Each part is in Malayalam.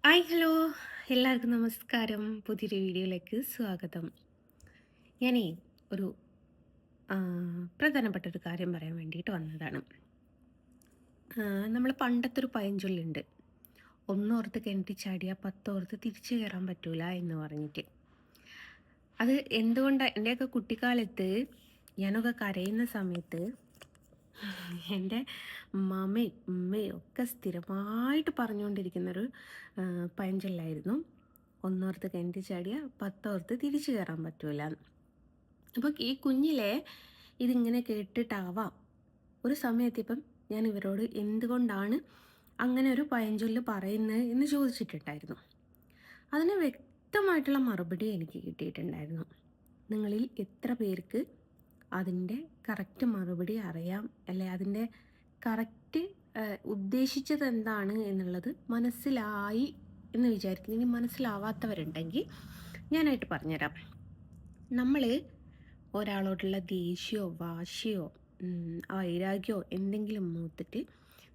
ഹായ് ഹലോ എല്ലാവർക്കും നമസ്കാരം. പുതിയൊരു വീഡിയോയിലേക്ക് സ്വാഗതം. ഞാനേ ഒരു പ്രധാനപ്പെട്ട ഒരു കാര്യം പറയാൻ വേണ്ടിയിട്ട് വന്നതാണ്. നമ്മൾ പണ്ടത്തെ ഒരു പഴഞ്ചൊല്ലുണ്ട്, ഒന്നോർത്ത് കിണറ്റി ചാടിയാൽ പത്തോർത്ത് തിരിച്ചു കയറാൻ പറ്റൂല എന്ന് പറഞ്ഞിട്ട്. അത് എന്തുകൊണ്ടാണ് എൻ്റെയൊക്കെ കുട്ടിക്കാലത്ത് ഞാനൊക്കെ കരയുന്ന സമയത്ത് എൻ്റെ മാമയും ഉമ്മയും ഒക്കെ സ്ഥിരമായിട്ട് പറഞ്ഞുകൊണ്ടിരിക്കുന്നൊരു പഴഞ്ചൊല്ലായിരുന്നു, ഒന്നോർത്ത് കിണറ്റി ചാടിയാൽ പത്തോർത്ത് തിരിച്ചു കയറാൻ പറ്റൂല. അപ്പോൾ ഈ കുഞ്ഞിലെ ഇതിങ്ങനെ കേട്ടിട്ടാവാം ഒരു സമയത്തിപ്പം ഞാൻ ഇവരോട് എന്തുകൊണ്ടാണ് അങ്ങനെ ഒരു പഴഞ്ചൊല്ല് പറയുന്നത് എന്ന് ചോദിച്ചിട്ടുണ്ടായിരുന്നു. അതിന് വ്യക്തമായിട്ടുള്ള മറുപടി എനിക്ക് കിട്ടിയിട്ടുണ്ടായിരുന്നു. നിങ്ങളിൽ എത്ര പേർക്ക് അതിൻ്റെ കറക്റ്റ് മറുപടി അറിയാം, അല്ലെ അതിൻ്റെ കറക്റ്റ് ഉദ്ദേശിച്ചത് എന്താണ് എന്നുള്ളത് മനസ്സിലായി എന്ന് വിചാരിക്കുന്നു. ഇനി മനസ്സിലാവാത്തവരുണ്ടെങ്കിൽ ഞാനായിട്ട് പറഞ്ഞുതരാം. നമ്മൾ ഒരാളോടുള്ള ദേഷ്യമോ വാശിയോ വൈരാഗ്യമോ എന്തെങ്കിലും മൂത്തിട്ട്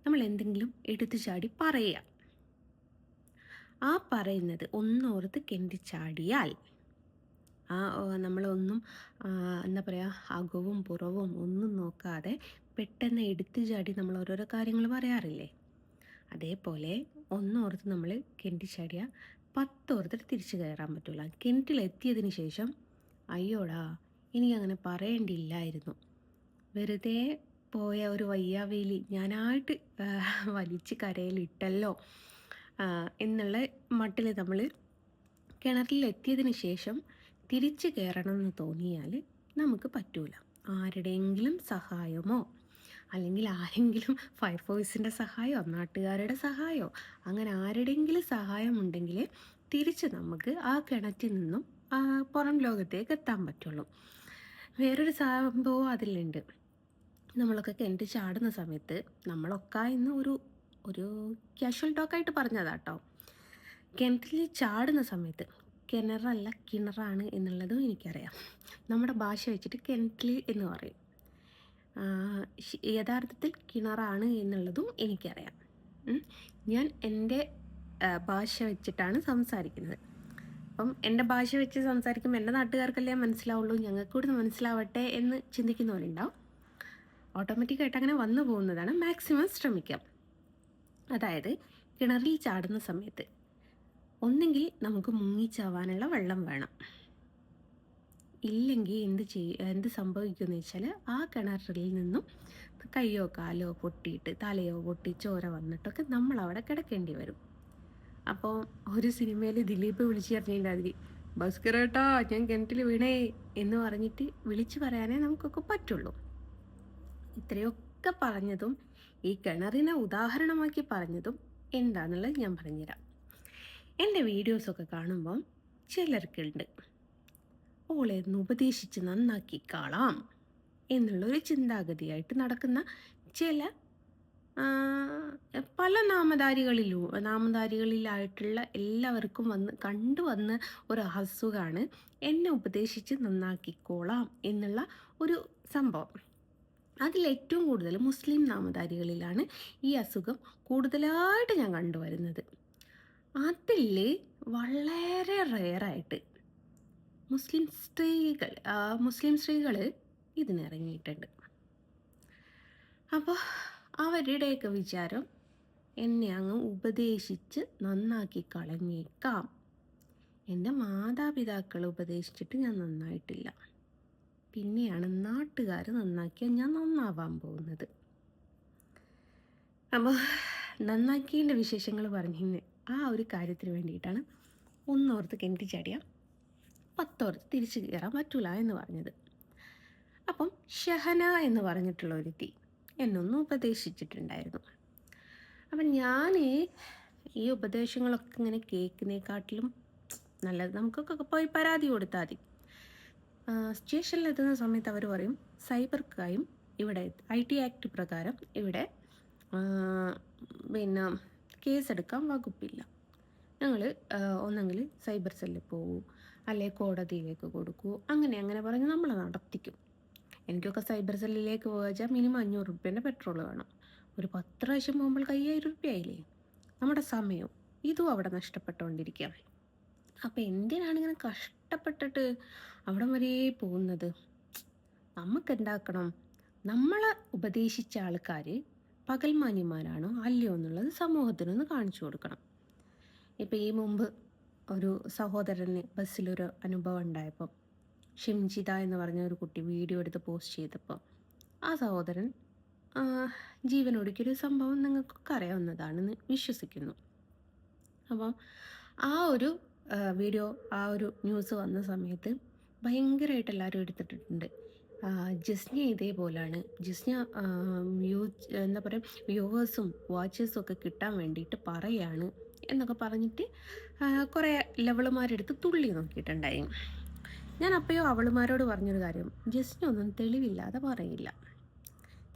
നമ്മൾ എന്തെങ്കിലും എടുത്തു ചാടി പറയുക. ആ പറയുന്നത് ഒന്നോർത്ത് കിണറ്റി ചാടിയാൽ നമ്മളൊന്നും എന്താ പറയുക, അകവും പുറവും ഒന്നും നോക്കാതെ പെട്ടെന്ന് എടുത്തു ചാടി നമ്മൾ ഓരോരോ കാര്യങ്ങൾ പറയാറില്ലേ, അതേപോലെ ഒന്നോർത്ത് നമ്മൾ കിണറ്റി ചാടിയാൽ പത്തോർത്തിട്ട് തിരിച്ചു കയറാൻ പറ്റില്ല. കിണറ്റിലെത്തിയതിന് ശേഷം അയ്യോടാ എനിക്കങ്ങനെ പറയേണ്ടിയില്ലായിരുന്നു, വെറുതെ പോയ ഒരു വയ്യാവേലി ഞാനായിട്ട് വലിച്ച് കരയിലിട്ടല്ലോ എന്നുള്ള മട്ടിൽ നമ്മൾ കിണറിലെത്തിയതിന് ശേഷം തിരിച്ചു കയറണം എന്ന് തോന്നിയാൽ നമുക്ക് പറ്റൂല. ആരുടെയെങ്കിലും സഹായമോ അല്ലെങ്കിൽ ആരെങ്കിലും ഫയർഫോഴ്സിൻ്റെ സഹായമോ നാട്ടുകാരുടെ സഹായമോ അങ്ങനെ ആരുടെയെങ്കിലും സഹായം ഉണ്ടെങ്കിൽ തിരിച്ച് നമുക്ക് ആ കിണറ്റിൽ നിന്നും പുറം ലോകത്തേക്ക് എത്താൻ പറ്റുള്ളൂ. വേറൊരു സംഭവം അതിലുണ്ട്. നമ്മളൊക്കെ കിണറ്റ് ചാടുന്ന സമയത്ത് നമ്മളൊക്കെ ഇന്ന് ഒരു കാഷ്വൽ ടോക്കായിട്ട് പറഞ്ഞതാട്ടോ. കിണറ്റിൽ ചാടുന്ന സമയത്ത് കിണറല്ല കിണറാണ് എന്നുള്ളതും എനിക്കറിയാം. നമ്മുടെ ഭാഷ വെച്ചിട്ട് കിണറ്റിൽ എന്ന് പറയും, യഥാർത്ഥത്തിൽ കിണറാണ് എന്നുള്ളതും എനിക്കറിയാം. ഞാൻ എൻ്റെ ഭാഷ വെച്ചിട്ടാണ് സംസാരിക്കുന്നത്. അപ്പം എൻ്റെ ഭാഷ വെച്ച് സംസാരിക്കുമ്പോൾ എൻ്റെ നാട്ടുകാർക്കല്ലേ മനസ്സിലാവുള്ളൂ, ഞങ്ങൾക്ക് കൂടി മനസ്സിലാവട്ടെ എന്ന് ചിന്തിക്കുന്നവരുണ്ടാവും. ഓട്ടോമാറ്റിക്കായിട്ട് അങ്ങനെ വന്നു പോകുന്നതാണ്. മാക്സിമം ശ്രമിക്കാം. അതായത് കിണറിൽ ചാടുന്ന സമയത്ത് ഒന്നെങ്കിൽ നമുക്ക് മുങ്ങിച്ചാവാനുള്ള വെള്ളം വേണം, ഇല്ലെങ്കിൽ എന്ത് സംഭവിക്കുമെന്ന് വെച്ചാൽ ആ കിണറിൽ നിന്നും കയ്യോ കാലോ പൊട്ടിയിട്ട് തലയോ പൊട്ടി ചോര വന്നിട്ടൊക്കെ നമ്മളവിടെ കിടക്കേണ്ടി വരും. അപ്പോൾ ഒരു സിനിമയിൽ ദിലീപ് വിളിച്ച് പറഞ്ഞിട്ടുണ്ടാതിരി, ഭാസ്കരേട്ടാ ഞാൻ കിണറ്റിൽ വീണേ എന്ന് പറഞ്ഞിട്ട് വിളിച്ചു പറയാനേ നമുക്കൊക്കെ പറ്റുള്ളൂ. ഇത്രയൊക്കെ പറഞ്ഞതും ഈ കിണറിനെ ഉദാഹരണമാക്കി പറഞ്ഞതും എന്താണെന്നുള്ളത് ഞാൻ പറഞ്ഞുതരാം. എൻ്റെ വീഡിയോസൊക്കെ കാണുമ്പം ചിലർക്കുണ്ട് ഓളെ ഒന്ന് ഉപദേശിച്ച് നന്നാക്കി കാണാം എന്നുള്ളൊരു ചിന്താഗതിയായിട്ട് നടക്കുന്ന ചില പല നാമധാരികളിലായിട്ടുള്ള എല്ലാവർക്കും കണ്ടുവന്ന ഒരു അസുഖമാണ് എന്നെ ഉപദേശിച്ച് നന്നാക്കിക്കോളാം എന്നുള്ള ഒരു സംഭവം. അതിലേറ്റവും കൂടുതൽ മുസ്ലിം നാമധാരികളിലാണ് ഈ അസുഖം കൂടുതലായിട്ട് ഞാൻ കണ്ടുവരുന്നത്. അതിൽ വളരെ റെയറായിട്ട് മുസ്ലിം സ്ത്രീകൾ ഇതിനിറങ്ങിയിട്ടുണ്ട്. അപ്പോൾ അവരുടെയൊക്കെ വിചാരം എന്നെ അങ്ങ് ഉപദേശിച്ച് നന്നാക്കി കളഞ്ഞേക്കാം, എൻ്റെ മാതാപിതാക്കൾ ഉപദേശിച്ചിട്ട് ഞാൻ നന്നായിട്ടില്ല, പിന്നെയാണ് നാട്ടുകാർ നന്നാക്കിയാൽ ഞാൻ നന്നാവാൻ പോകുന്നത്. അപ്പോൾ നന്നാക്കിയതിൻ്റെ വിശേഷങ്ങൾ പറഞ്ഞിരുന്ന ആ ഒരു കാര്യത്തിന് വേണ്ടിയിട്ടാണ് ഒന്നോർത്ത് കിണറ്റി ചാടിയാൽ പത്തോർത്ത് തിരിച്ചു കയറാൻ പറ്റൂല എന്ന് പറഞ്ഞത്. അപ്പം ഷഹന എന്ന് പറഞ്ഞിട്ടുള്ള ഒരുത്തി എന്നൊന്നും ഉപദേശിച്ചിട്ടുണ്ടായിരുന്നു. അപ്പം ഞാൻ ഈ ഉപദേശങ്ങളൊക്കെ ഇങ്ങനെ കേൾക്കുന്നതിനെക്കാട്ടിലും നല്ലത് നമുക്കൊക്കെ പോയി പരാതി കൊടുത്താൽ മതി. സ്റ്റേഷനിലെത്തുന്ന സമയത്ത് അവർ പറയും സൈബർ ക്രൈം ഇവിടെ IT ആക്ട് പ്രകാരം ഇവിടെ പിന്നെ കേസെടുക്കാൻ വകുപ്പില്ല, ഞങ്ങൾ ഒന്നെങ്കിൽ സൈബർ സെല്ലിൽ പോകൂ അല്ലെ കോടതിയിലേക്ക് കൊടുക്കൂ, അങ്ങനെ പറഞ്ഞ് നമ്മൾ നടത്തിക്കും. എനിക്കൊക്കെ സൈബർ സെല്ലിലേക്ക് പോകാച്ചാൽ മിനിമം 500 രൂപേൻ്റെ പെട്രോൾ വേണം. ഒരു 10 പ്രാവശ്യം പോകുമ്പോൾ 5000 രൂപയായില്ലേ. നമ്മുടെ സമയവും ഇതും അവിടെ നഷ്ടപ്പെട്ടുകൊണ്ടിരിക്കുക. അപ്പോൾ എന്തിനാണ് ഇങ്ങനെ കഷ്ടപ്പെട്ടിട്ട് അവിടം വരെ പോകുന്നത്? നമുക്കെന്താക്കണം, നമ്മളെ ഉപദേശിച്ച ആൾക്കാർ പകൽമാന്യന്മാരാണോ അല്ലയോ എന്നുള്ളത് സമൂഹത്തിനൊന്ന് കാണിച്ചു കൊടുക്കണം. ഇപ്പോൾ ഈ മുമ്പ് ഒരു സഹോദരന് ബസ്സിലൊരു അനുഭവം ഉണ്ടായപ്പോൾ, ഷിംജിത എന്ന് പറഞ്ഞ ഒരു കുട്ടി വീഡിയോ എടുത്ത് പോസ്റ്റ് ചെയ്തപ്പോൾ ആ സഹോദരൻ ജീവനൊടുക്കിയൊരു സംഭവം നിങ്ങൾക്കൊക്കെ അറിയാവുന്നതാണെന്ന് വിശ്വസിക്കുന്നു. അപ്പം ആ ഒരു വീഡിയോ, ആ ഒരു ന്യൂസ് വന്ന സമയത്ത് ഭയങ്കരമായിട്ട് എല്ലാവരും എടുത്തിട്ടുണ്ട്. ജസ്ന ഇതേപോലെയാണ്, ജസ്ന എന്താ പറയുക, വ്യൂവേഴ്സും വാച്ചേഴ്സും ഒക്കെ കിട്ടാൻ വേണ്ടിയിട്ട് പറയാണ് എന്നൊക്കെ പറഞ്ഞിട്ട് കുറേ ലെവളുമാരെടുത്ത് തുള്ളി നോക്കിയിട്ടുണ്ടായി. ഞാൻ അപ്പോഴോ അവളുമാരോട് പറഞ്ഞൊരു കാര്യം, ജസ്ന ഒന്നും തെളിവില്ലാതെ പറയില്ല.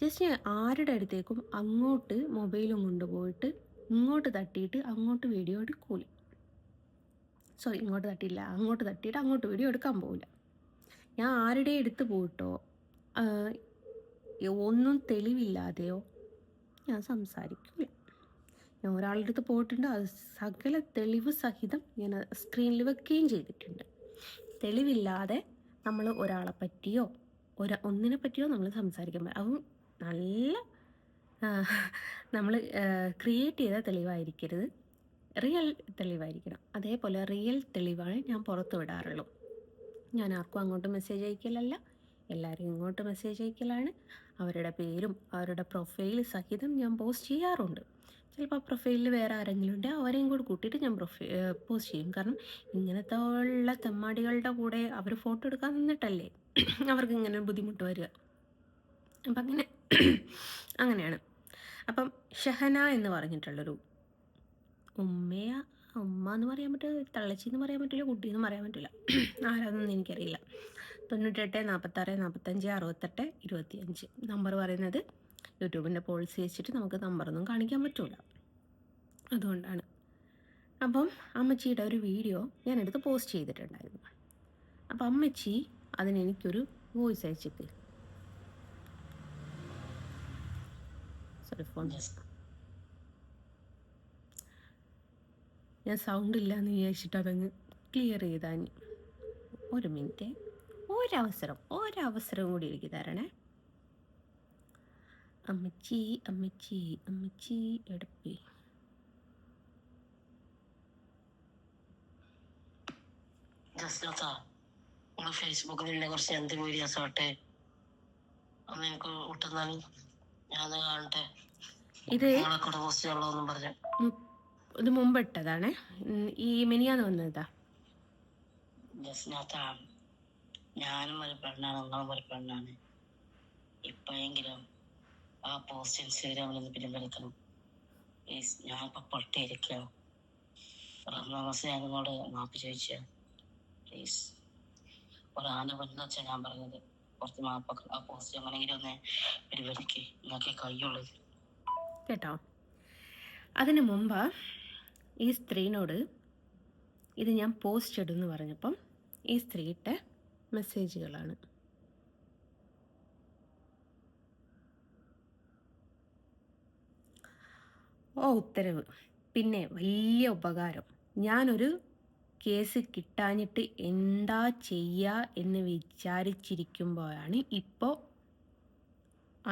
ജസ്ന ആരുടെ അടുത്തേക്കും അങ്ങോട്ട് മൊബൈലും കൊണ്ടുപോയിട്ട് ഇങ്ങോട്ട് തട്ടിയിട്ട് അങ്ങോട്ട് വീഡിയോ എടുക്കൂല. സോറി, ഇങ്ങോട്ട് തട്ടിയില്ല, അങ്ങോട്ട് തട്ടിയിട്ട് അങ്ങോട്ട് വീഡിയോ എടുക്കാൻ പോകില്ല. ഞാൻ ആരുടെ അടുത്ത് പോയിട്ടോ ഒന്നും തെളിവില്ലാതെയോ ഞാൻ സംസാരിക്കില്ല. ഞാൻ ഒരാളുടെ അടുത്ത് പോയിട്ടുണ്ട്, അത് സകല തെളിവ് സഹിതം ഞാൻ സ്ക്രീനിൽ വെക്കുകയും ചെയ്തിട്ടുണ്ട്. തെളിവില്ലാതെ നമ്മൾ ഒരാളെ പറ്റിയോ ഒന്നിനെ പറ്റിയോ നമ്മൾ സംസാരിക്കാൻ അതും നല്ല നമ്മൾ ക്രിയേറ്റ് ചെയ്ത തെളിവായിരിക്കരുത്, റിയൽ തെളിവായിരിക്കണം. അതേപോലെ റിയൽ തെളിവാണ് ഞാൻ പുറത്ത് വിടാറുള്ളൂ. ഞാൻ ആർക്കും അങ്ങോട്ട് മെസ്സേജ് അയക്കലല്ല, എല്ലാവരും ഇങ്ങോട്ട് മെസ്സേജ് അയക്കലാണ്. അവരുടെ പേരും അവരുടെ പ്രൊഫൈൽ സഹിതം ഞാൻ പോസ്റ്റ് ചെയ്യാറുണ്ട്. ചിലപ്പോൾ പ്രൊഫൈലിൽ വേറെ ആരെങ്കിലും ഉണ്ടെങ്കിൽ അവരെയും കൂടി കൂട്ടിയിട്ട് ഞാൻ പോസ്റ്റ് ചെയ്യും. കാരണം ഇങ്ങനത്തെ ഉള്ള തെമ്മാടികളുടെ കൂടെ അവർ ഫോട്ടോ എടുക്കാൻ നിന്നിട്ടല്ലേ അവർക്ക് ഇങ്ങനെ ബുദ്ധിമുട്ട് വരിക. അപ്പം അങ്ങനെയാണ്. അപ്പം ഷഹന എന്ന് പറഞ്ഞിട്ടുള്ളൊരു ഉമ്മ എന്ന് പറയാൻ പറ്റില്ല, തള്ളച്ചി എന്ന് പറയാൻ പറ്റില്ല, കുട്ടി എന്ന് പറയാൻ പറ്റില്ല, ആരാതൊന്നും എനിക്കറിയില്ല. 98 46 45 68 25 നമ്പർ പറയുന്നത് യൂട്യൂബിൻ്റെ പോളിസി വെച്ചിട്ട് നമുക്ക് നമ്പറൊന്നും കാണിക്കാൻ പറ്റില്ല, അതുകൊണ്ടാണ്. അപ്പം അമ്മച്ചിയുടെ ഒരു വീഡിയോ ഞാനെടുത്ത് പോസ്റ്റ് ചെയ്തിട്ടുണ്ടായിരുന്നു. അപ്പം അമ്മച്ചി അതിനെനിക്കൊരു വോയിസ് അയച്ചിട്ട്, സോറി ഫോൺ ഞാൻ സൗണ്ട് ഇല്ലയെന്ന് വിചാരിച്ചിട്ട് അതങ്ങ് ക്ലിയർ ചെയ്താൽ. ഒരു മിനിറ്റ്, ഒരവസരം കൂടി എനിക്ക് തരണേ. അമ്മച്ചി അമ്മച്ചി അമ്മച്ചി എടുപ്പി. ഫേസ്ബുക്കിൽ കുറച്ച് എന്ത് വീഡിയോസ് ആട്ടെ അന്ന് എനിക്ക് വിട്ടുന്നാണ് ഞാൻ കാണട്ടെ. ഇത് ഇത് മുമ്പ് ഇട്ടതാണ്, ഈ മിനിയാന്ന് വന്നതാ. ഞാനും ഒരു പെണ്ണാണ്, നിങ്ങളും ഒരു പെണ്ണാണ്. ഇപ്പോഴെങ്കിലും ആ പോസ്റ്റ് ഇൻസ്റ്റാഗ്രാമിൽ നിന്ന് പിൻവലിക്കണം പ്ലീസ്. ഞാനിപ്പോൾ പൊട്ടിയിരിക്കുകയാണ്. ഞാൻ നിങ്ങളോട് മാപ്പ് ചോദിച്ച പ്ലീസ്. ഒരാന വന്നു വെച്ചാൽ ഞാൻ പറഞ്ഞത് കുറച്ച് മാപ്പൊക്കെ ആ പോസ്റ്റ് എങ്ങനെയെങ്കിലും ഒന്ന് പിൻവലിക്ക്, നിങ്ങൾക്ക് കഴിയുള്ളത് കേട്ടോ. അതിനു മുമ്പ് ഈ സ്ത്രീനോട് ഇത് ഞാൻ പോസ്റ്റ് ഇടുമെന്ന് പറഞ്ഞപ്പം ഈ സ്ത്രീയുടെ മെസ്സേജുകളാണ്. ഉത്തരവ്. പിന്നെ വലിയ ഉപകാരം. ഞാനൊരു കേസ് കിട്ടാഞ്ഞിട്ട് എന്താ ചെയ്യുക എന്ന് വിചാരിച്ചിരിക്കുമ്പോഴാണ് ഇപ്പോൾ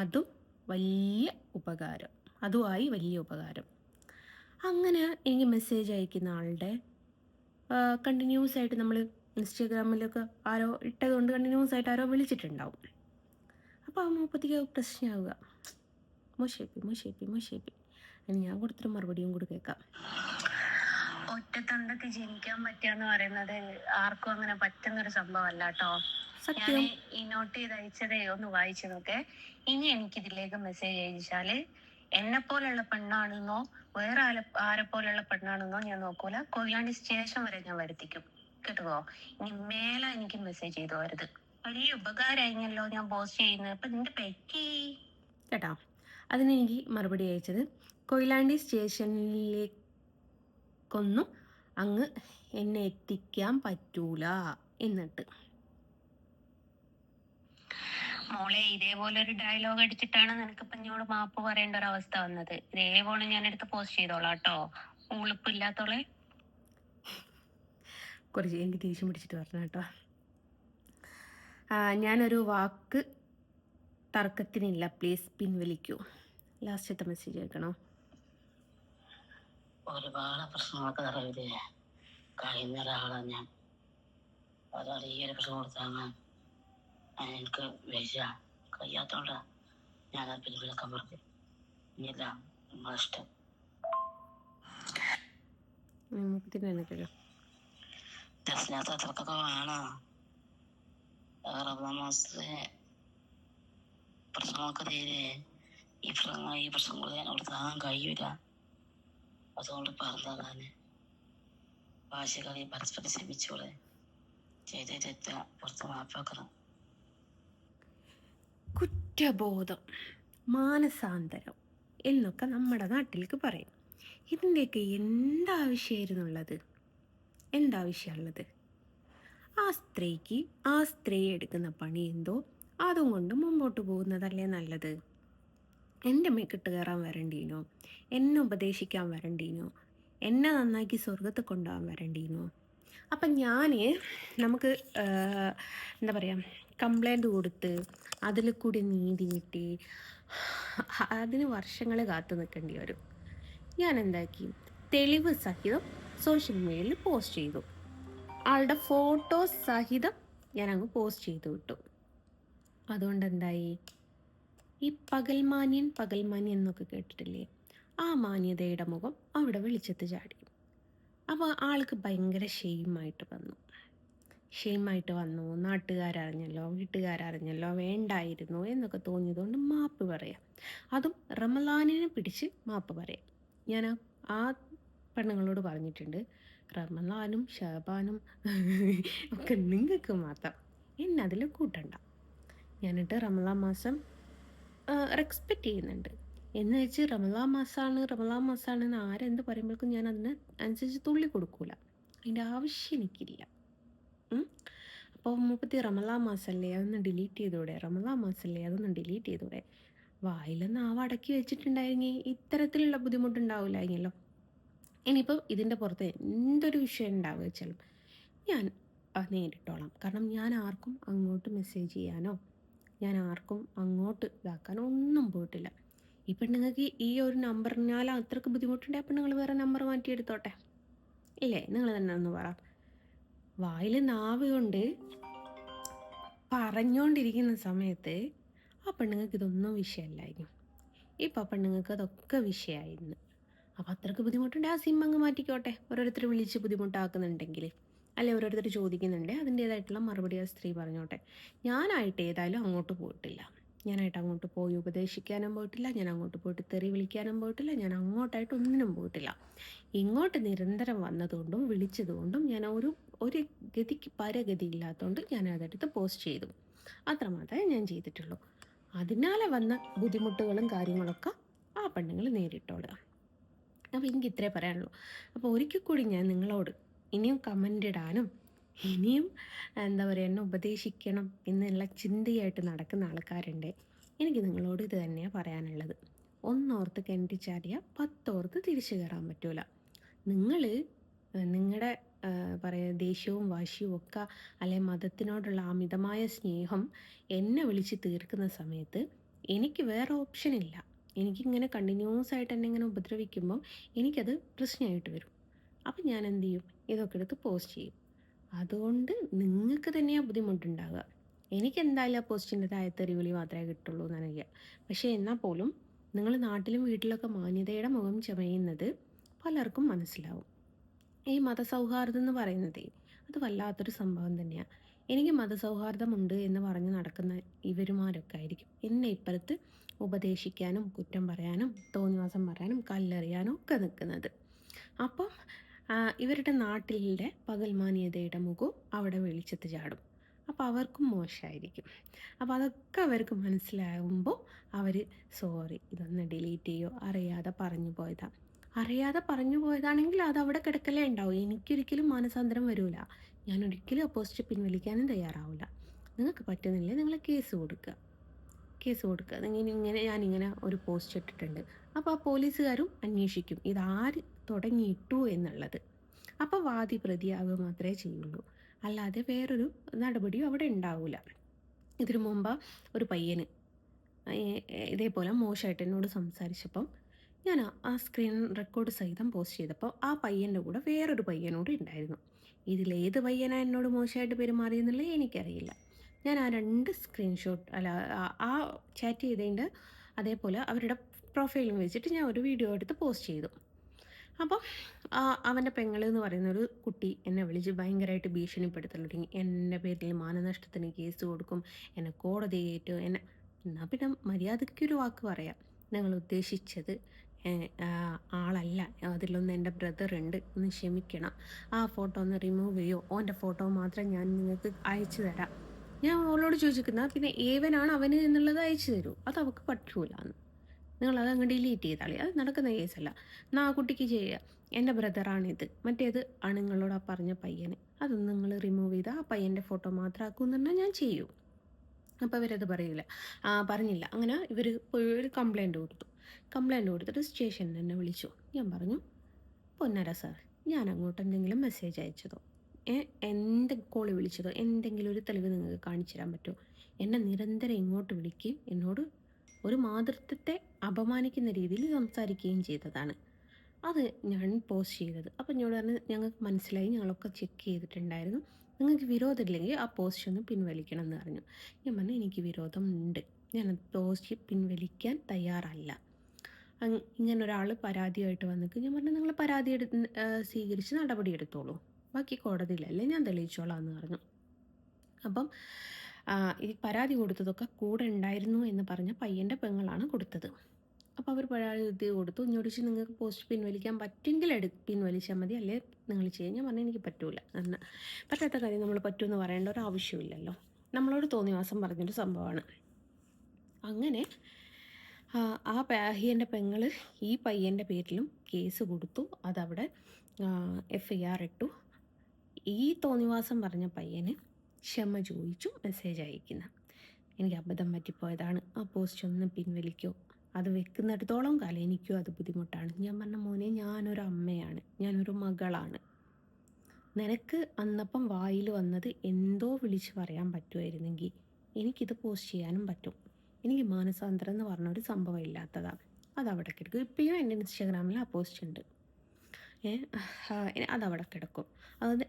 അതും വലിയ ഉപകാരം, അതുമായി വലിയ ഉപകാരം. അങ്ങനെ എനിക്ക് മെസ്സേജ് അയക്കുന്ന ആളുടെ കണ്ടിന്യൂസ് ആയിട്ട് നമ്മൾ ഇൻസ്റ്റാഗ്രാമിലൊക്കെ ആരോ ഇട്ടതുകൊണ്ട് കണ്ടിന്യൂസ് ആയിട്ട് ആരോ വിളിച്ചിട്ടുണ്ടാവും. അപ്പോൾ ആ മൂപ്പത്തിക്ക് പ്രശ്നമാവുക, മോശേപ്പി. അതിന് ഞാൻ കൊടുത്തൊരു മറുപടിയും കൂടി കേൾക്കാം. ഒറ്റത്തണ്ടക്ക് ജനിക്കാൻ പറ്റുകയെന്ന് പറയുന്നത് ആർക്കും അങ്ങനെ പറ്റുന്നൊരു സംഭവമല്ല കേട്ടോ. ഞാൻ ഈ നോട്ട് ചെയ്ത് അയച്ചതേ ഒന്ന് വായിച്ചു നോക്കെ. ഇനി എനിക്കിതിലേക്ക് മെസ്സേജ് അയച്ചാല് എന്നെ പോലുള്ള പെണ്ണാണെന്നോ വേറെ ആരെ പോലുള്ള പെണ്ണാണെന്നോ ഞാൻ നോക്കൂല. കൊയിലാണ്ടി സ്റ്റേഷൻ വരെ ഞാൻ വരുത്തിക്കും കേട്ടോ. ഇനി മേലെ എനിക്ക് മെസ്സേജ് ചെയ്തു വരുത്. വലിയ ഉപകാരമായില്ലോ ഞാൻ പോസ്റ്റ് ചെയ്യുന്നത്. അപ്പൊ നിന്റെ പെറ്റി കേട്ടോ. അതിനെനിക്ക് മറുപടി അയച്ചത്, കൊയിലാണ്ടി സ്റ്റേഷനിലേക്കൊന്നും അങ്ങ് എന്നെ എത്തിക്കാൻ പറ്റൂല എന്നിട്ട്. മോളെ, ഇതേപോലെ ഒരു ഡയലോഗ് അടിച്ചിട്ടാണ് നിനക്കിപ്പം എന്നോട് മാപ്പ് പറയേണ്ട ഒരു അവസ്ഥ വന്നത്. ഇതേപോലെ ഞാൻ എടുത്ത് പോസ്റ്റ് ചെയ്തോളാം കേട്ടോ. ഉളുപ്പില്ലാത്തോളെ കുറച്ച് എനിക്ക് ദേഷ്യം പിടിച്ചിട്ട് പറഞ്ഞു കേട്ടോ. ഞാനൊരു വാക്ക് തർക്കത്തിനില്ല, പ്ലീസ് പിൻവലിക്കൂ. ലാസ്റ്റത്തെ മെസ്സേജ് കേൾക്കണോ? ഒരുപാട് പ്രശ്നങ്ങളൊക്കെ നിറവില് കഴിയുന്ന ഒരാളാണ് ഞാൻ. അതാണ് ഈ ഒരു പ്രശ്നം കൊടുത്താണ് എനിക്ക് വിഷ കഴിയാത്തോണ്ടാ ഞാൻ ആ പിൻവലിക്കാൻ പറഞ്ഞു. ഇനിയല്ല നിങ്ങളിഷ്ടം. അത്രക്കൊക്കെ വേണം. റമദാൻ മാസത്തെ പ്രശ്നങ്ങളൊക്കെ തീരെ ഈ പ്രശ്നങ്ങൾ ഞാൻ താങ്ങാൻ കഴിയൂല. അതുകൊണ്ട് പറഞ്ഞതാണ് ഭാഷകളെ പരസ്പരം ക്ഷമിച്ചോളെ. ചെയ്തെറ്റ പുറത്ത് മാപ്പാക്കണം. കുറ്റബോധം, മാനസാന്തരം എന്നൊക്കെ നമ്മുടെ നാട്ടിലേക്ക് പറയും. ഇതിൻ്റെയൊക്കെ എന്താവശ്യമായിരുന്നുള്ളത്? എന്താവശ്യമുള്ളത്? ആ സ്ത്രീക്ക് ആ സ്ത്രീ എടുക്കുന്ന പണി എന്തോ അതും കൊണ്ട് മുമ്പോട്ട് പോകുന്നതല്ലേ നല്ലത്. എൻ്റെ മേക്കിട്ട് കയറാൻ വരണ്ടീനോ? എന്നെ ഉപദേശിക്കാൻ വരണ്ടീനോ? എന്നെ നന്നാക്കി സ്വർഗത്ത് കൊണ്ടുപോകാൻ വരണ്ടീനോ? അപ്പം നമുക്ക് എന്താ പറയുക, കംപ്ലൈൻറ്റ് കൊടുത്ത് അതിൽ കൂടി നീതി കിട്ടി അതിന് വർഷങ്ങൾ കാത്തു നിൽക്കേണ്ടി വരും. ഞാൻ എന്താക്കി, തെളിവ് സഹിതം സോഷ്യൽ മീഡിയയിൽ പോസ്റ്റ് ചെയ്തു. ആളുടെ ഫോട്ടോസ് സഹിതം ഞാനങ്ങ് പോസ്റ്റ് ചെയ്തു വിട്ടു. അതുകൊണ്ട് എന്തായി, ഈ പകൽമാന്യൻ എന്നൊക്കെ കേട്ടിട്ടില്ലേ? ആ മാന്യതയുടെ മുഖം അവിടെ വെളിച്ചത്ത് ചാടി. അപ്പോൾ ആൾക്ക് ഭയങ്കര ഷെയിമായിട്ട് വന്നു. നാട്ടുകാരറിഞ്ഞല്ലോ, വീട്ടുകാരറിഞ്ഞല്ലോ, വേണ്ടായിരുന്നു എന്നൊക്കെ തോന്നിയതുകൊണ്ട് മാപ്പ് പറയാം. അതും റമലാനിനെ പിടിച്ച് മാപ്പ് പറയാം. ഞാൻ ആ പെണ്ണുങ്ങളോട് പറഞ്ഞിട്ടുണ്ട്, റമലാനും ഷാബാനും ഒക്കെ നിങ്ങൾക്ക് മാത്രം, എന്നെ അതിൽ കൂട്ടണ്ട. ഞാനിട്ട് റമലാൻ മാസം റെസ്പെക്റ്റ് ചെയ്യുന്നുണ്ട് എന്ന് വെച്ച് റമലാൻ മാസമാണെന്ന് ആരെന്ത് പറയുമ്പോഴേക്കും ഞാൻ അതിന് അനുസരിച്ച് തുള്ളി കൊടുക്കൂല. അതിൻ്റെ ആവശ്യം എനിക്കില്ല. അപ്പോൾ മുപ്പത്തി റമലാൻ മാസമല്ലേ, അതൊന്ന് ഡിലീറ്റ് ചെയ്തൂടെ? അതൊന്ന് ഡിലീറ്റ് ചെയ്തൂടെ? വായിലൊന്ന് അടക്കി വെച്ചിട്ടുണ്ടായിരുന്നെങ്കിൽ ഇത്തരത്തിലുള്ള ബുദ്ധിമുട്ടുണ്ടാവില്ലായിരുന്നല്ലോ. ഇനിയിപ്പം ഇതിൻ്റെ പുറത്ത് എന്തൊരു വിഷയം ഉണ്ടാവുക വെച്ചാലും ഞാൻ നേരിട്ടോളാം. കാരണം ഞാൻ ആർക്കും അങ്ങോട്ട് മെസ്സേജ് ചെയ്യാനോ ഞാൻ ആർക്കും അങ്ങോട്ട് ഇതാക്കാനോ ഒന്നും പോയിട്ടില്ല. ഈ പെണ്ണുങ്ങൾക്ക് ഈ ഒരു നമ്പറിനാൽ അത്രയ്ക്ക് ബുദ്ധിമുട്ടുണ്ടെങ്കിൽ ആ പെണ്ണുങ്ങൾ വേറെ നമ്പർ മാറ്റിയെടുത്തോട്ടെ, ഇല്ലേ? നിങ്ങൾ തന്നെ ഒന്ന് പറ. വായിൽ നാവ് കൊണ്ട് പറഞ്ഞുകൊണ്ടിരിക്കുന്ന സമയത്ത് ആ പെണ്ണുങ്ങൾക്ക് ഇതൊന്നും വിഷയമല്ലായിരുന്നു. ഇപ്പം ആ പെണ്ണുങ്ങൾക്ക് അതൊക്കെ വിഷയമായിരുന്നു. അപ്പം അത്രയ്ക്ക് ബുദ്ധിമുട്ടുണ്ടെങ്കിൽ ആ സിം അങ്ങ് മാറ്റിക്കോട്ടെ. ഓരോരുത്തർ വിളിച്ച് ബുദ്ധിമുട്ടാക്കുന്നുണ്ടെങ്കിൽ, അല്ലെ ഓരോരുത്തർ ചോദിക്കുന്നുണ്ട്, അതിൻ്റേതായിട്ടുള്ള മറുപടി ആ സ്ത്രീ പറഞ്ഞോട്ടെ. ഞാനായിട്ട് ഏതായാലും അങ്ങോട്ട് പോയിട്ടില്ല. ഞാനായിട്ട് അങ്ങോട്ട് പോയി ഉപദേശിക്കാനും പോയിട്ടില്ല. ഞാൻ അങ്ങോട്ട് പോയിട്ട് തെറി വിളിക്കാനും പോയിട്ടില്ല. ഞാൻ അങ്ങോട്ടായിട്ട് ഒന്നിനും പോയിട്ടില്ല. ഇങ്ങോട്ട് നിരന്തരം വന്നതുകൊണ്ടും വിളിച്ചതുകൊണ്ടും ഞാൻ ഒരു ഗതിക്ക് പരഗതി ഇല്ലാത്തതുകൊണ്ട് ഞാൻ അതെടുത്ത് പോസ്റ്റ് ചെയ്തു. അത്രമാത്രമേ ഞാൻ ചെയ്തിട്ടുള്ളൂ. അതിനാലെ വന്ന ബുദ്ധിമുട്ടുകളും കാര്യങ്ങളൊക്കെ ആ പെണ്ണുങ്ങൾ നേരിട്ടോളുക. അപ്പോൾ എനിക്ക് ഇത്രേ പറയാനുള്ളൂ. അപ്പോൾ ഒരിക്കൽ കൂടി ഞാൻ നിങ്ങളോട് ഇനിയും കമൻ്റ് ഇടാനും ഇനിയും എന്താ പറയുക, എന്നെ ഉപദേശിക്കണം എന്നുള്ള ചിന്തയായിട്ട് നടക്കുന്ന ആൾക്കാരുണ്ട്. എനിക്ക് നിങ്ങളോട് ഇത് തന്നെയാണ് പറയാനുള്ളത്. ഒന്നോർത്ത് കിണറ്റി ചാടിയാൽ 10 ഓർത്ത് തിരിച്ചു കയറാൻ പറ്റൂല. നിങ്ങൾ നിങ്ങളുടെ ദേഷ്യവും വാശിയും ഒക്കെ, അല്ലെ മതത്തിനോടുള്ള അമിതമായ സ്നേഹം എന്നെ വിളിച്ച് തീർക്കുന്ന സമയത്ത് എനിക്ക് വേറെ ഓപ്ഷനില്ല. എനിക്കിങ്ങനെ കണ്ടിന്യൂസ് ആയിട്ട് എന്നെ ഇങ്ങനെ ഉപദ്രവിക്കുമ്പോൾ എനിക്കത് പ്രശ്നമായിട്ട് വരും. അപ്പം ഞാൻ എന്ത് ചെയ്യും? ഇതൊക്കെ എടുത്ത് പോസ്റ്റ് ചെയ്യും. അതുകൊണ്ട് നിങ്ങൾക്ക് തന്നെയാണ് ബുദ്ധിമുട്ടുണ്ടാവുക. എനിക്കെന്തായാലും ആ പോസ്റ്റിൻ്റെ താഴെ തെറിവിളി മാത്രമേ കിട്ടുള്ളൂ എന്നറിയാം. പക്ഷേ എന്നാൽ പോലും നിങ്ങൾ നാട്ടിലും വീട്ടിലൊക്കെ മാന്യതയുടെ മുഖം ചമയുന്നത് പലർക്കും മനസ്സിലാവും. ഈ മതസൗഹാർദ്ദം എന്ന് പറയുന്നത് അത് വല്ലാത്തൊരു സംഭവം തന്നെയാണ്. എനിക്ക് മതസൗഹാർദ്ദമുണ്ട് എന്ന് പറഞ്ഞ് നടക്കുന്ന ഇവരുമാരൊക്കെ ആയിരിക്കും എന്നെ ഇപ്പുറത്ത് ഉപദേശിക്കാനും കുറ്റം പറയാനും തോന്നിവാസം പറയാനും കല്ലെറിയാനും ഒക്കെ നിൽക്കുന്നത്. അപ്പം ഇവരുടെ നാട്ടിലെ പകൽമാന്യതയുടെ മുഖവും അവിടെ വെളിച്ചത്ത് ചാടും. അപ്പോൾ അവർക്കും മോശമായിരിക്കും. അപ്പോൾ അതൊക്കെ അവർക്ക് മനസ്സിലാകുമ്പോൾ അവർ സോറി, ഇതൊന്ന് ഡിലീറ്റ് ചെയ്യോ, അറിയാതെ പറഞ്ഞു പോയതാണെങ്കിൽ അത് അവിടെ കിടക്കലേ ഉണ്ടാവും. എനിക്കൊരിക്കലും മാനസാന്തരം വരില്ല. ഞാൻ ഒരിക്കലും ആ പോസ്റ്റ് പിൻവലിക്കാനും തയ്യാറാവില്ല. നിങ്ങൾക്ക് പറ്റുന്നില്ല, നിങ്ങൾ കേസ് കൊടുക്കുക. ഞാനിങ്ങനെ ഒരു പോസ്റ്റ് ഇട്ടിട്ടുണ്ട്. അപ്പോൾ ആ പോലീസുകാരും അന്വേഷിക്കും ഇതാര് തുടങ്ങിയിട്ടു എന്നുള്ളത്. അപ്പോൾ വാദി പ്രതിയാവുക മാത്രമേ ചെയ്യുള്ളൂ, അല്ലാതെ വേറൊരു നടപടിയും അവിടെ ഉണ്ടാവില്ല. ഇതിനു മുമ്പ് ഒരു പയ്യന് ഇതേപോലെ മോശമായിട്ട് എന്നോട് സംസാരിച്ചപ്പം ഞാൻ ആ സ്ക്രീൻ റെക്കോർഡ് സഹിതം പോസ്റ്റ് ചെയ്തപ്പോൾ ആ പയ്യൻ്റെ കൂടെ വേറൊരു പയ്യനോട് ഉണ്ടായിരുന്നു. ഇതിലേത് പയ്യനാണ് എന്നോട് മോശമായിട്ട് പെരുമാറിയെന്നുള്ളത് എനിക്കറിയില്ല. ഞാൻ ആ 2 സ്ക്രീൻഷോട്ട് അല്ല ആ ചാറ്റ് ചെയ്തതിൻ്റെ അതേപോലെ അവരുടെ പ്രൊഫൈലും വെച്ചിട്ട് ഞാൻ ഒരു വീഡിയോ എടുത്ത് പോസ്റ്റ് ചെയ്തു. അപ്പം അവൻ്റെ പെങ്ങളെന്ന് പറയുന്ന ഒരു കുട്ടി എന്നെ വിളിച്ച് ഭയങ്കരമായിട്ട് ഭീഷണിപ്പെടുത്തൽ തുടങ്ങി. എൻ്റെ പേരിൽ മാനനഷ്ടത്തിന് കേസ് കൊടുക്കും, എന്നെ കോടതി കയറ്റും, എന്നെ. എന്നാൽ പിന്നെ മര്യാദയ്ക്കൊരു വാക്ക് പറയാം, നിങ്ങൾ ഉദ്ദേശിച്ചത് ആളല്ല, അതിലൊന്ന് എൻ്റെ ബ്രദർ ഉണ്ട്, ഒന്ന് ക്ഷമിക്കണം, ആ ഫോട്ടോ ഒന്ന് റിമൂവ് ചെയ്യോ, ഓൻ്റെ ഫോട്ടോ മാത്രം ഞാൻ നിങ്ങൾക്ക് അയച്ചു തരാം. ഞാൻ അവളോട് ചോദിച്ചിരിക്കുന്ന പിന്നെ ഏവനാണ് അവന് എന്നുള്ളത് അയച്ചു തരൂ, അത് അവൾക്ക് പറ്റൂലെന്ന്. നിങ്ങളത് അങ്ങ് ഡിലീറ്റ് ചെയ്താളി, അത് നടക്കുന്ന കേസല്ല. എന്നാൽ ആ കുട്ടിക്ക് ചെയ്യുക, എൻ്റെ ബ്രദറാണിത്, മറ്റേത് ആണ് നിങ്ങളോട് ആ പറഞ്ഞ പയ്യന്, അതൊന്ന് നിങ്ങൾ റിമൂവ് ചെയ്താൽ ആ പയ്യൻ്റെ ഫോട്ടോ മാത്രം ആക്കുമെന്ന് ഞാൻ ചെയ്യൂ. അപ്പോൾ അവരത് പറഞ്ഞില്ല. അങ്ങനെ ഇവർ പോയി ഒരു കംപ്ലയിൻറ്റ് കൊടുത്തിട്ട് സ്റ്റേഷനിൽ എന്നെ വിളിച്ചു. ഞാൻ പറഞ്ഞു, പൊന്നര സാർ, ഞാൻ അങ്ങോട്ട് എന്തെങ്കിലും മെസ്സേജ് അയച്ചതോ എന്ത് കോളി വിളിച്ചതോ എന്തെങ്കിലും ഒരു തെളിവ് നിങ്ങൾക്ക് കാണിച്ചു തരാൻ പറ്റുമോ? എന്നെ നിരന്തരം ഇങ്ങോട്ട് വിളിക്കുകയും എന്നോട് ഒരു മാതൃത്വത്തെ അപമാനിക്കുന്ന രീതിയിൽ സംസാരിക്കുകയും ചെയ്തതാണ്. അത് ഞാൻ പോസ്റ്റ് ചെയ്തത്. അപ്പം എന്നോട് പറഞ്ഞ് ഞങ്ങൾക്ക് മനസ്സിലായി, ഞങ്ങളൊക്കെ ചെക്ക് ചെയ്തിട്ടുണ്ടായിരുന്നു, നിങ്ങൾക്ക് വിരോധമില്ലെങ്കിൽ ആ പോസ്റ്റ് ഒന്ന് പിൻവലിക്കണം എന്ന് പറഞ്ഞു. ഞാൻ പറഞ്ഞു എനിക്ക് വിരോധം ഉണ്ട്, ഞാൻ പോസ്റ്റ് പിൻവലിക്കാൻ തയ്യാറല്ല. ഇങ്ങനൊരാൾ പരാതിയായിട്ട് വന്നിട്ട് ഞാൻ പറഞ്ഞു നിങ്ങൾ പരാതി സ്വീകരിച്ച് നടപടി എടുത്തോളൂ, ബാക്കി കോടതിയിലല്ലേ ഞാൻ തെളിയിച്ചോളാം എന്ന് പറഞ്ഞു. അപ്പം ഈ പരാതി കൊടുത്തതൊക്കെ കൂടെ ഉണ്ടായിരുന്നു എന്ന് പറഞ്ഞ പയ്യൻ്റെ പെങ്ങളാണ് കൊടുത്തത്. അപ്പോൾ അവർ പരാതി കൊടുത്തു. എന്നോട് ചോദിച്ചു നിങ്ങൾക്ക് പോസ്റ്റ് പിൻവലിക്കാൻ പറ്റുമെങ്കിൽ പിൻവലിച്ചാൽ മതി, അല്ലേ നിങ്ങൾ ചെയ്യാൻ. ഞാൻ പറഞ്ഞു എനിക്ക് പറ്റൂല, എന്നാൽ പറ്റാത്ത കാര്യം നമ്മൾ പറ്റുമെന്ന് പറയേണ്ട ഒരു ആവശ്യമില്ലല്ലോ, നമ്മളോട് തോന്നിവാസം പറഞ്ഞൊരു സംഭവമാണ്. അങ്ങനെ ആ പയ്യൻ്റെ പെങ്ങൾ ഈ പയ്യൻ്റെ പേരിലും കേസ് കൊടുത്തു, അതവിടെ FIR ഇട്ടു. ഈ തോന്നിവാസം പറഞ്ഞ പയ്യന് ക്ഷമ ചോദിച്ചു മെസ്സേജ് അയക്കുന്ന, എനിക്ക് അബദ്ധം പറ്റിപ്പോയതാണ്, ആ പോസ്റ്റ് ഒന്ന് പിൻവലിക്കോ, അത് വെക്കുന്നിടത്തോളം കാലം എനിക്കും അത് ബുദ്ധിമുട്ടാണ്. ഞാൻ പറഞ്ഞ മോനെ, ഞാനൊരു അമ്മയാണ്, ഞാനൊരു മകളാണ്, നിനക്ക് അന്നപ്പം വായിൽ വന്നത് എന്തോ വിളിച്ച് പറയാൻ പറ്റുമായിരുന്നെങ്കിൽ എനിക്കിത് പോസ്റ്റ് ചെയ്യാനും പറ്റും. എനിക്ക് മാനസാന്തരം എന്ന് പറഞ്ഞൊരു സംഭവം ഇല്ലാത്തതാണ്, അതവിടെ കിടക്കും. ഇപ്പോഴും എൻ്റെ ഇൻസ്റ്റാഗ്രാമിൽ ആ പോസ്റ്റ് ഉണ്ട്, അതവിടെ കിടക്കും.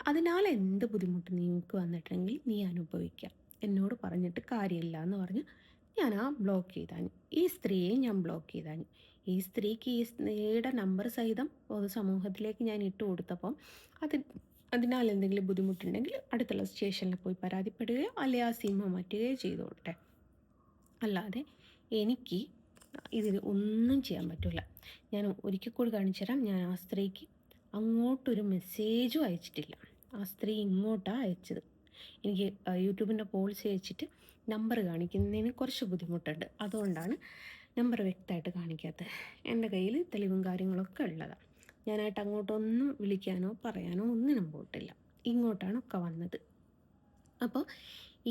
അതിനാൽ എന്ത് ബുദ്ധിമുട്ട് നിങ്ങൾക്ക് വന്നിട്ടുണ്ടെങ്കിൽ നീ അനുഭവിക്കാം, എന്നോട് പറഞ്ഞിട്ട് കാര്യമില്ല എന്ന് പറഞ്ഞ് ഞാൻ ബ്ലോക്ക് ചെയ്താൻ. ഈ സ്ത്രീയെ ഞാൻ ബ്ലോക്ക് ചെയ്താൻ. ഈ സ്ത്രീക്ക് ഈ സ്ത്രീയുടെ നമ്പർ സഹിതം പൊതു സമൂഹത്തിലേക്ക് ഞാൻ ഇട്ട് കൊടുത്തപ്പം അതിനാൽ എന്തെങ്കിലും ബുദ്ധിമുട്ടുണ്ടെങ്കിൽ അടുത്തുള്ള സ്റ്റേഷനിൽ പോയി പരാതിപ്പെടുകയോ അല്ലെങ്കിൽ ആ സിനിമ മാറ്റുകയോ ചെയ്തോട്ടെ, അല്ലാതെ എനിക്ക് ഇതിൽ ഒന്നും ചെയ്യാൻ പറ്റില്ല. ഞാൻ ഒരിക്കൽ കൂടി കാണിച്ചു തരാം. ഞാൻ ആ സ്ത്രീക്ക് അങ്ങോട്ടൊരു മെസ്സേജും അയച്ചിട്ടില്ല, ആ സ്ത്രീ ഇങ്ങോട്ടാണ് അയച്ചത്. എനിക്ക് യൂട്യൂബിൻ്റെ പോളിസി വെച്ചിട്ട് നമ്പർ കാണിക്കുന്നതിന് കുറച്ച് ബുദ്ധിമുട്ടുണ്ട്, അതുകൊണ്ടാണ് നമ്പർ വ്യക്തമായിട്ട് കാണിക്കാത്തത്. എൻ്റെ കയ്യിൽ തെളിവും കാര്യങ്ങളൊക്കെ ഉള്ളതാണ്. ഞാനായിട്ട് അങ്ങോട്ടൊന്നും വിളിക്കാനോ പറയാനോ ഒന്നിനും പോയിട്ടില്ല, ഇങ്ങോട്ടാണ് ഒക്കെ വന്നത്. അപ്പോൾ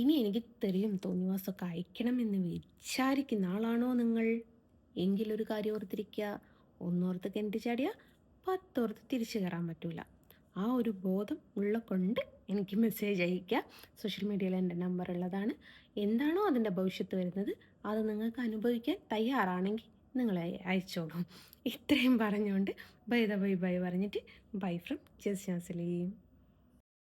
ഇനി എനിക്ക് തെറിയും തോന്നിവാസമൊക്കെ അയക്കണമെന്ന് വിചാരിക്കുന്ന ആളാണോ നിങ്ങൾ? എങ്കിലൊരു കാര്യം ഓർത്തിരിക്കുക, ഒന്നോർത്ത് കിണറ്റി ചാടിയാൽ 10 ഓർത്ത് തിരിച്ചു കയറാൻ പറ്റില്ല. ആ ഒരു ബോധം ഉള്ള കൊണ്ട് എനിക്ക് മെസ്സേജ് അയയ്ക്കുക. സോഷ്യൽ മീഡിയയിൽ എൻ്റെ നമ്പർ ഉള്ളതാണ്. എന്താണോ അതിൻ്റെ ഭവിഷ്യത്ത് വരുന്നത് അത് നിങ്ങൾക്ക് അനുഭവിക്കാൻ തയ്യാറാണെങ്കിൽ നിങ്ങൾ അയച്ചോളൂ. ഇത്രയും പറഞ്ഞുകൊണ്ട് ബൈ പറഞ്ഞിട്ട് ബൈ ഫ്രം ജസ്ന സലീം.